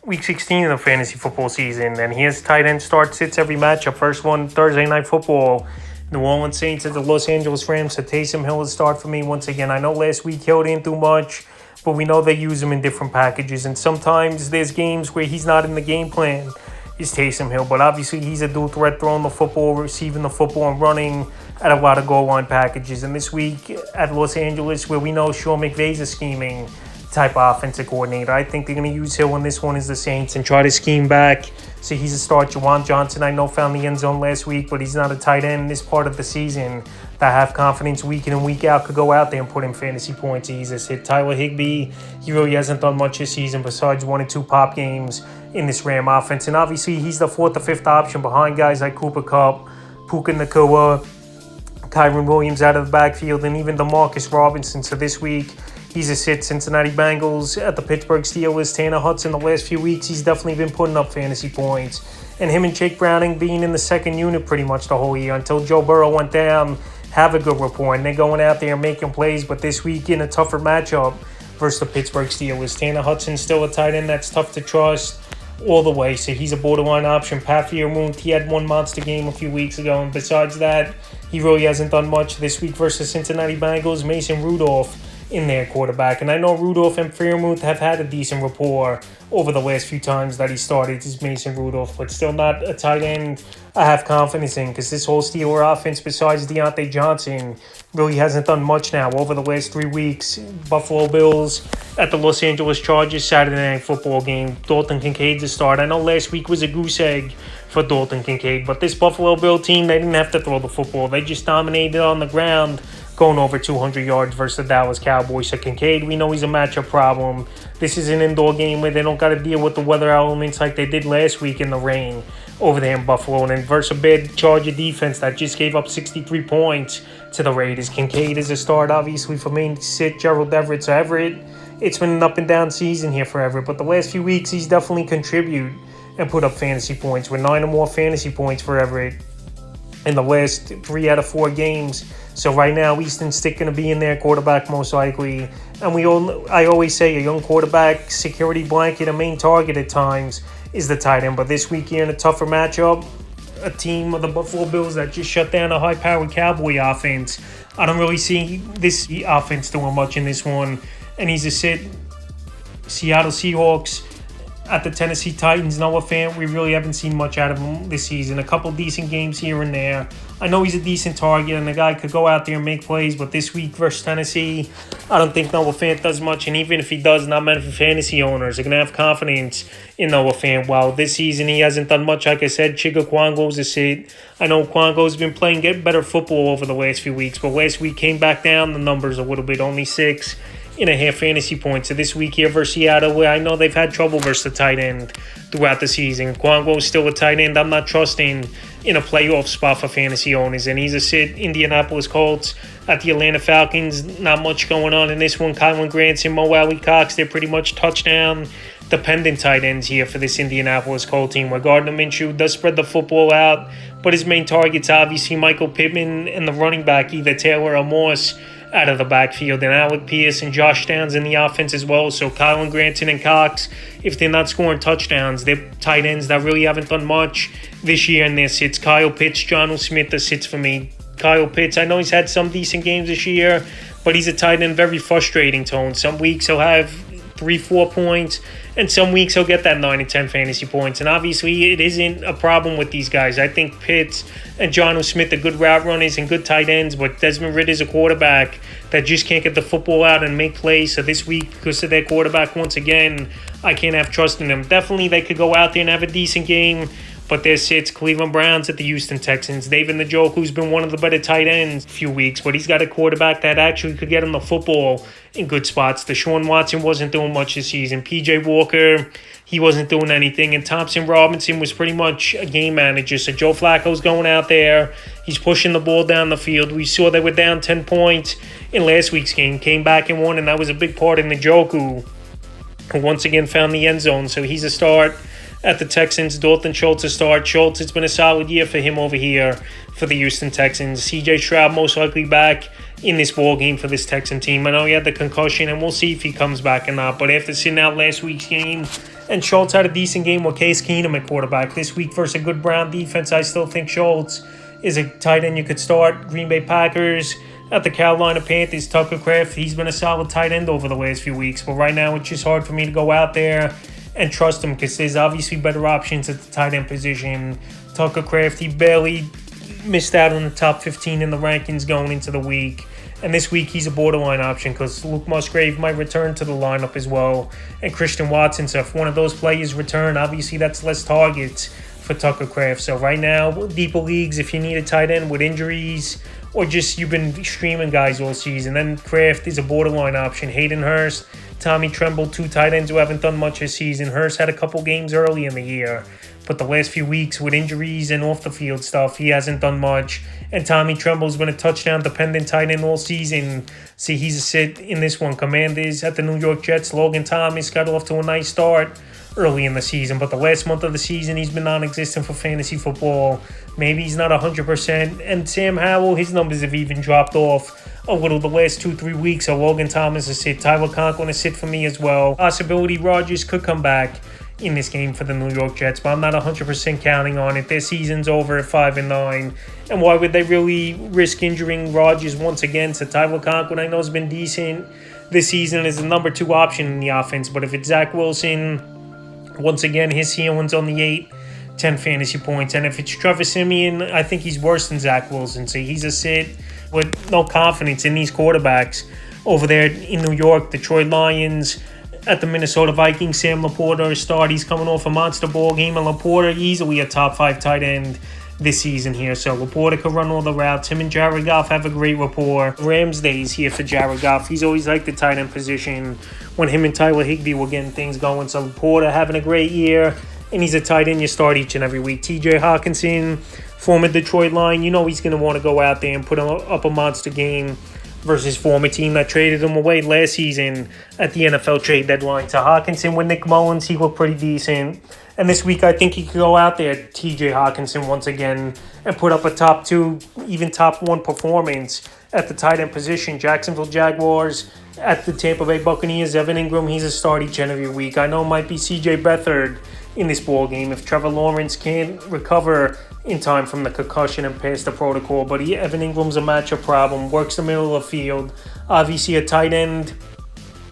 week 16 of the fantasy football season, and he has tight end start sits every matchup. First one, Thursday Night Football. New Orleans Saints at the Los Angeles Rams. So Taysom Hill is start for me once again. I know last week Hill didn't do much, but we know they use him in different packages, and sometimes there's games where he's not in the game plan. Is Taysom Hill, but obviously he's a dual threat, throwing the football, receiving the football, and running at a lot of goal line packages. And this week at Los Angeles, where we know Sean McVay's a scheming type of offensive coordinator, I think they're going to use Hill when this one is the Saints and try to scheme back. So he's a start. Juwan Johnson, I know, found the end zone last week, but he's not a tight end this part of the season that I have confidence week in and week out could go out there and put in fantasy points. He's just hit Tyler Higbee. He really hasn't done much this season besides 1 or 2 pop games in this Ram offense. And obviously he's the 4th or 5th option behind guys like Cooper Kupp, Puka Nacua, Kyren Williams out of the backfield, and even DeMarcus Robinson. So this week, he's a sit. Cincinnati Bengals at the Pittsburgh Steelers. Tanner Hudson, the last few weeks, he's definitely been putting up fantasy points. And him and Jake Browning being in the second unit pretty much the whole year until Joe Burrow went down, have a good rapport. And they're going out there and making plays. But this week in a tougher matchup versus the Pittsburgh Steelers, Tanner Hudson's still a tight end that's tough to trust all the way. So he's a borderline option. Pat Freiermuth, he had one monster game a few weeks ago. And besides that, he really hasn't done much this week versus Cincinnati Bengals. Mason Rudolph in their quarterback. And I know Rudolph and Freiermuth have had a decent rapport over the last few times that he started. Is Mason Rudolph, but still not a tight end I have confidence in, because this whole Steeler offense, besides Deontay Johnson, really hasn't done much now over the last 3 weeks. Buffalo Bills at the Los Angeles Chargers Saturday Night Football game. Dalton Kincaid's a start. I know last week was a goose egg for Dalton Kincaid, but this Buffalo Bill team, they didn't have to throw the football. They just dominated on the ground, going over 200 yards versus the Dallas Cowboys. So Kincaid, we know he's a matchup problem. This is an indoor game where they don't got to deal with the weather elements like they did last week in the rain over there in Buffalo. And then versus a bad Charger defense that just gave up 63 points to the Raiders. Kincaid is a start, obviously, for me to sit. Gerald Everett. So Everett, it's been an up and down season here for Everett, but the last few weeks he's definitely contributed and put up fantasy points with 9 or more fantasy points for Everett in the last 3 out of 4 games. So right now, Easton Stick going to be in there, quarterback most likely. And I always say a young quarterback, security blanket, a main target at times is the tight end. But this week here in a tougher matchup, a team of the Buffalo Bills that just shut down a high-powered Cowboy offense, I don't really see this offense doing much in this one. And he's a sit. Seattle Seahawks at the Tennessee Titans. Noah Fant, we really haven't seen much out of him this season. A couple decent games here and there. I know he's a decent target and the guy could go out there and make plays, but this week versus Tennessee, I don't think Noah Fant does much. And even if he does, not many fantasy owners are going to have confidence in Noah Fant. While this season he hasn't done much, like I said, Chigga Kwango's a sit. I know Kwango's been playing better football over the last few weeks, but last week came back down the numbers a little bit, only 6.5 fantasy points. So this week here versus Seattle, where I know they've had trouble versus the tight end throughout the season. Kwango's still a tight end I'm not trusting in a playoff spot for fantasy owners. And he's a sit. Indianapolis Colts at the Atlanta Falcons. Not much going on in this one. Kylan Granson, Mo Alley-Cox, they're pretty much touchdown dependent tight ends here for this Indianapolis Colts team, where Gardner Minshew does spread the football out, but his main target's obviously Michael Pittman and the running back, either Taylor or Morse, out of the backfield, and Alec Pierce and Josh Downs in the offense as well. So Kylan Granson and Cox, if they're not scoring touchdowns, they're tight ends that really haven't done much this year in their sits. Kyle Pitts, Jonnu Smith, the sits for me. Kyle Pitts, I know he's had some decent games this year, but he's a tight end, very frustrating tone. Some weeks he'll have 3-4 points, and some weeks he'll get that 9 and 10 fantasy points. And obviously it isn't a problem with these guys. I think Pitts and Jonnu Smith are good route runners and good tight ends, but Desmond Ridder's a quarterback that just can't get the football out and make plays. So this week, because of their quarterback, once again, I can't have trust in them. Definitely they could go out there and have a decent game, but their sits, Cleveland Browns at the Houston Texans. David Njoku's been one of the better tight ends a few weeks, but he's got a quarterback that actually could get him the football in good spots. Deshaun Watson wasn't doing much this season. P.J. Walker, he wasn't doing anything. And Thompson Robinson was pretty much a game manager. So Joe Flacco's going out there. He's pushing the ball down the field. We saw they were down 10 points in last week's game. Came back and won, and that was a big part in Njoku, who once again found the end zone. So he's a start. at the Texans. Dalton Schultz to start. Schultz, it's been a solid year for him over here for the Houston Texans. CJ Stroud most likely back in this ball game for this Texan team. I know he had the concussion, and we'll see if he comes back or not. But after sitting out last week's game, and Schultz had a decent game with Case Keenum at quarterback this week versus a good Brown defense, I still think Schultz is a tight end you could start. Green Bay Packers at the Carolina Panthers. Tucker Kraft, he's been a solid tight end over the last few weeks. But right now, it's just hard for me to go out there and trust him because there's obviously better options at the tight end position. Tucker Kraft, he barely missed out on the top 15 in the rankings going into the week. And this week, he's a borderline option because Luke Musgrave might return to the lineup as well. And Christian Watson, so if one of those players return, obviously that's less targets for Tucker Kraft. So right now, deeper leagues, if you need a tight end with injuries or just you've been streaming guys all season, then Kraft is a borderline option. Hayden Hurst, Tommy Tremble, two tight ends who haven't done much this season. Hurst had a couple games early in the year, but the last few weeks with injuries and off the field stuff, he hasn't done much. And Tommy Tremble's been a touchdown-dependent tight end all season. See, he's a sit in this one. Commanders at the New York Jets. Logan Thomas got off to a nice start early in the season, but the last month of the season, he's been non-existent for fantasy football. Maybe he's not 100%. And Sam Howell, his numbers have even dropped off a little the last 2-3 weeks. So Logan Thomas is a sit. Tyler Conklin is a sit for me as well. Possibility Rodgers could come back in this game for the New York Jets, but I'm not 100% counting on it. Their season's over at 5-9, and why would they really risk injuring Rodgers once again? So Tyler Conklin, I know, has been decent this season as the number 2 option in the offense, but if it's Zach Wilson, once again, his ceiling's on the 8-10 fantasy points, and if it's Trevor Siemian, I think he's worse than Zach Wilson. So he's a sit with no confidence in these quarterbacks over there in New York. Detroit Lions at the Minnesota Vikings. Sam Laporta start. He's coming off a monster ball game, and Laporta easily a top 5 tight end this season here. So Laporta could run all the routes. Him and Jared Goff have a great rapport. Rams days here for Jared Goff. He's always liked the tight end position when him and Tyler Higbee were getting things going. So Laporta having a great year, and he's a tight end you start each and every week. TJ Hawkinson, former Detroit Lion, you know he's going to want to go out there and put up a monster game versus former team that traded him away last season at the NFL trade deadline. So Hawkinson with Nick Mullins, he looked pretty decent. And this week, I think he could go out there, TJ Hawkinson, once again, and put up a top 2, even top 1 performance at the tight end position. Jacksonville Jaguars at the Tampa Bay Buccaneers. Evan Ingram, he's a start each and every week. I know it might be CJ Beathard in this ball game if Trevor Lawrence can't recover in time from the concussion and pass the protocol. But Evan Ingram's a matchup problem, works the middle of the field. Obviously a tight end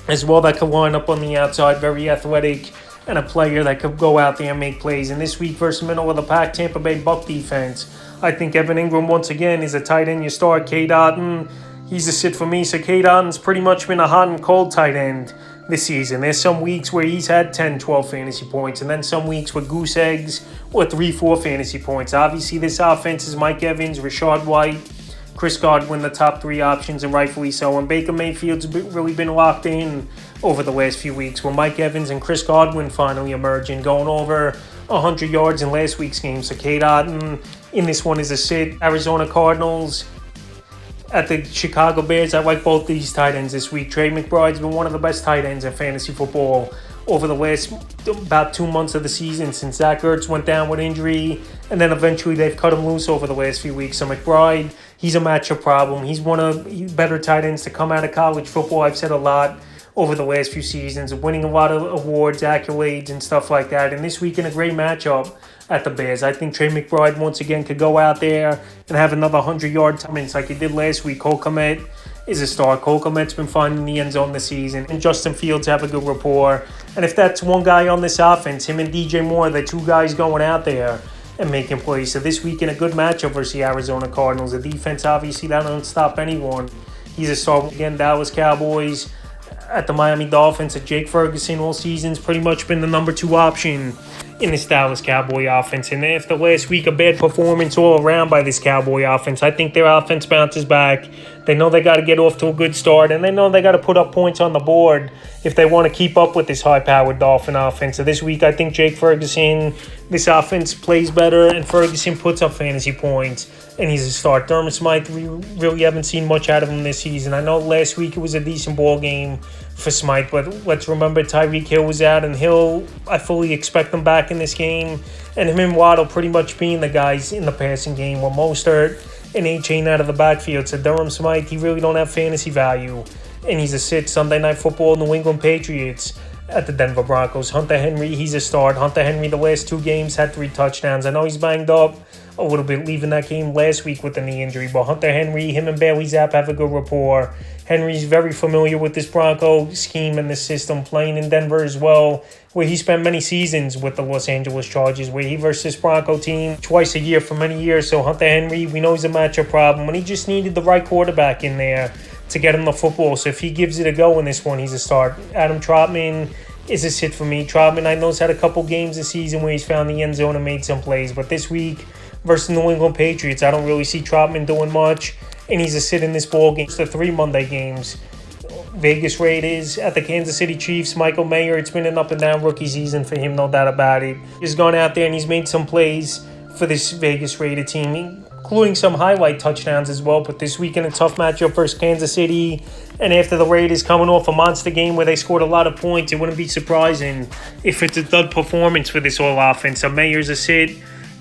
as well that could line up on the outside, very athletic, and a player that could go out there and make plays. And this week versus middle of the pack, Tampa Bay Buck defense, I think Evan Ingram once again is a tight end you start. Cade Otton, he's a sit for me. So Cade Otton's pretty much been a hot and cold tight end this season. There's some weeks where he's had 10, 12 fantasy points, and then some weeks with goose eggs or 3, 4 fantasy points. Obviously, this offense is Mike Evans, Rachaad White, Chris Godwin, the top 3 options, and rightfully so. And Baker Mayfield's really been locked in over the last few weeks with Mike Evans and Chris Godwin finally emerging, going over 100 yards in last week's game. So Cade Otton in this one is a sit. Arizona Cardinals at the Chicago Bears. I like both these tight ends this week. Trey McBride's been one of the best tight ends in fantasy football over the last about 2 months of the season since Zach Ertz went down with injury, and then eventually they've cut him loose over the last few weeks. So McBride, he's a matchup problem. He's one of the better tight ends to come out of college football. I've said a lot over the last few seasons, winning a lot of awards, accolades, and stuff like that. And this week in a great matchup at the Bears, I think Trey McBride once again could go out there and have another 100-yard tournaments like he did last week. Cole Kmet is a star. Cole Kmet's been finding the end zone this season, and Justin Fields have a good rapport. And if that's one guy on this offense, him and DJ Moore, the 2 guys going out there and making plays. So this week in a good matchup versus the Arizona Cardinals. The defense, obviously, that don't stop anyone. He's a star. Again, Dallas Cowboys at the Miami Dolphins. At Jake Ferguson all season's pretty much been the number 2 option in this Dallas Cowboy offense. And after last week, a bad performance all around by this Cowboy offense, I think their offense bounces back. They know they got to get off to a good start, and they know they got to put up points on the board if they want to keep up with this high-powered Dolphin offense. So this week, I think Jake Ferguson, this offense plays better, and Ferguson puts up fantasy points, and he's a start. Dermot Smythe, we really haven't seen much out of him this season. I know last week it was a decent ball game for Smythe. But let's remember Tyreek Hill was out, and Hill, I fully expect him back in this game. And him and Waddle pretty much being the guys in the passing game with Mostert and A-Chain out of the backfield. So Durham Smythe, he really don't have fantasy value. And he's a sit. Sunday Night Football, New England Patriots at the Denver Broncos. Hunter Henry, he's a start. Hunter Henry, the last 2 games, had 3 touchdowns. I know he's banged up a little bit, leaving that game last week with a knee injury. But Hunter Henry, him and Bailey Zapp have a good rapport. Henry's very familiar with this Bronco scheme and the system, playing in Denver as well, where he spent many seasons with the Los Angeles Chargers, where he versus this Bronco team twice a year for many years. So Hunter Henry, we know he's a matchup problem, and he just needed the right quarterback in there to get him the football. So if he gives it a go in this one, he's a start. Adam Trotman is a sit for me. Trotman, I know, has had a couple games this season where he's found the end zone and made some plays, but this week versus New England Patriots, I don't really see Trotman doing much, and he's a sit in this ball game. It's the 3 Monday games. Vegas Raiders at the Kansas City Chiefs. Michael Mayer, it's been an up and down rookie season for him, no doubt about it. He's gone out there and he's made some plays for this Vegas Raider team, including some highlight touchdowns as well. But this weekend, a tough matchup versus Kansas City. And after the Raiders coming off a monster game where they scored a lot of points, it wouldn't be surprising if it's a dud performance for this whole offense. So Mayer's a sit.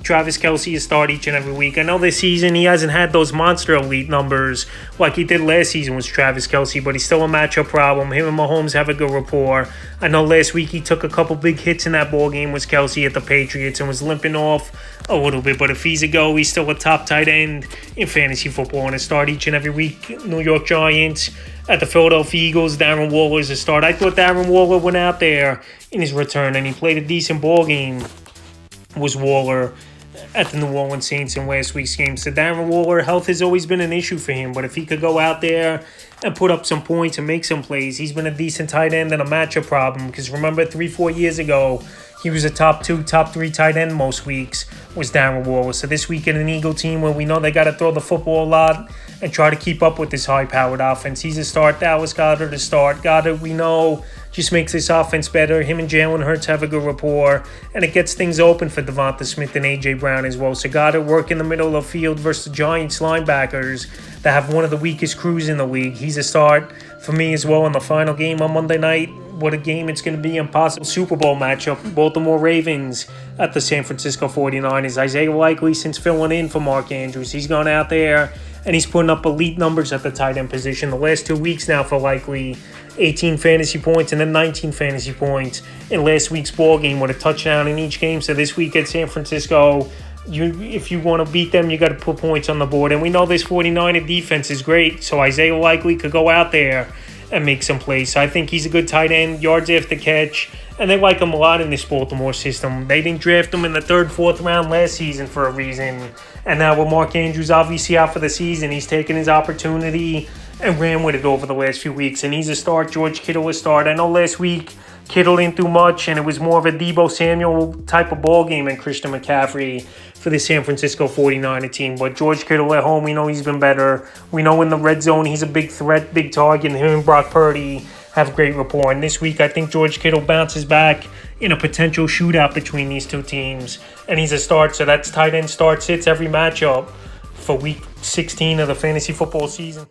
Travis Kelce is start each and every week. I know this season he hasn't had those monster elite numbers like he did last season with Travis Kelce, but he's still a matchup problem. Him and Mahomes have a good rapport. I know last week he took a couple big hits in that ball game with Kelce at the Patriots and was limping off a little bit, but if he's a go, he's still a top tight end in fantasy football and a start each and every week. New York Giants at the Philadelphia Eagles. Darren Waller is a start. I thought Darren Waller went out there in his return and he played a decent ball game. Was Waller at the New Orleans Saints in last week's game. So Darren Waller, health has always been an issue for him, but if he could go out there and put up some points and make some plays, he's been a decent tight end and a matchup problem, because remember 3-4 years ago, he was a top 2, top 3 tight end most weeks, was Darren Waller. So this week in an Eagle team where we know they got to throw the football a lot and try to keep up with this high-powered offense, he's a start. Dallas Goedert to start. Goedert, we know, just makes this offense better. Him and Jalen Hurts have a good rapport, and it gets things open for Devonta Smith and A.J. Brown as well. So Goedert work in the middle of the field versus the Giants linebackers that have one of the weakest crews in the league. He's a start for me as well in the final game on Monday night. What a game it's going to be. Impossible Super Bowl matchup. Baltimore Ravens at the San Francisco 49ers. Isaiah Likely, since filling in for Mark Andrews, he's gone out there and he's putting up elite numbers at the tight end position. The last 2 weeks now for Likely, 18 fantasy points and then 19 fantasy points in last week's ball game with a touchdown in each game. So this week at San Francisco, if you want to beat them, you got to put points on the board. And we know this 49er defense is great, so Isaiah Likely could go out there and make some plays. So I think he's a good tight end, yards after catch, and they like him a lot in this Baltimore system. They didn't draft him in the 3rd, 4th round last season for a reason. And now with Mark Andrews obviously out for the season, he's taken his opportunity and ran with it over the last few weeks. And he's a start. George Kittle a start. I know last week Kittle didn't do much, and it was more of a Deebo Samuel type of ball game and Christian McCaffrey for the San Francisco 49er team. But George Kittle at home, we know he's been better. We know in the red zone he's a big threat, big target, and him and Brock Purdy have great rapport. And this week I think George Kittle bounces back in a potential shootout between these two teams, and he's a start. So that's tight end start sits every matchup for week 16 of the fantasy football season.